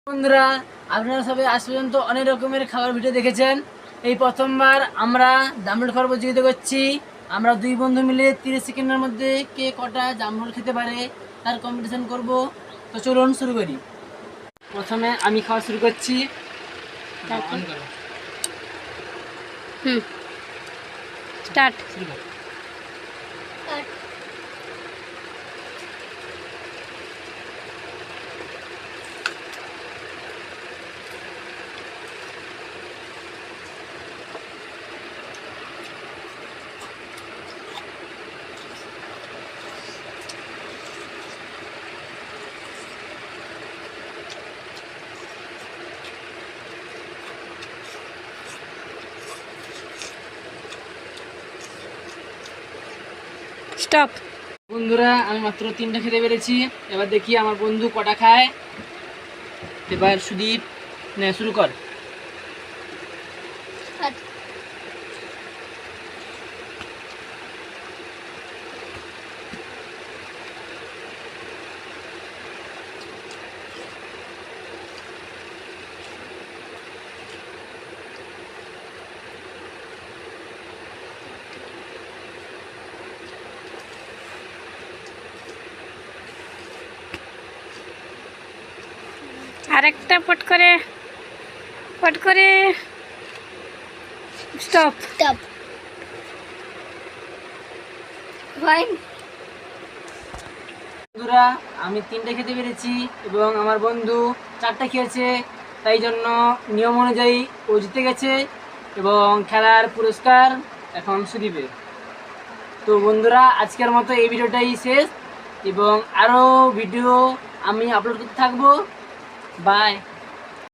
বন্ধুরা, আপনারা সবাই আজ পর্যন্ত অনেক রকমের খাবার ভিডিও দেখেছেন। এই প্রথমবার আমরা জামরুল খাওয়ার প্রতিযোগিতা করছি। আমরা দুই বন্ধু মিলে 30 সেকেন্ডের মধ্যে কে কটা জামরুল খেতে পারে তার কম্পিটিশন করব। তো চলুন শুরু করি। প্রথমে আমি খাওয়া শুরু করছি। স্টার্ট। স্টপ। বন্ধুরা, আমি মাত্র 3টা খেতে পেরেছি। এবার দেখি আমার বন্ধু কটা খায়। এবার সুদীপ শুরু কর। আরেকটা পট করে স্টপ। বন্ধুরা, আমি 3টে খেতে পেরেছি এবং আমার বন্ধু 4টা খেয়েছে। তাই জন্য নিয়ম অনুযায়ী ও জিতে গেছে এবং খেলার পুরস্কার এখন সুদীপের। তো বন্ধুরা, আজকের মতো এই ভিডিওটাই শেষ এবং আরও ভিডিও আমি আপলোড করতে থাকবো। বাই।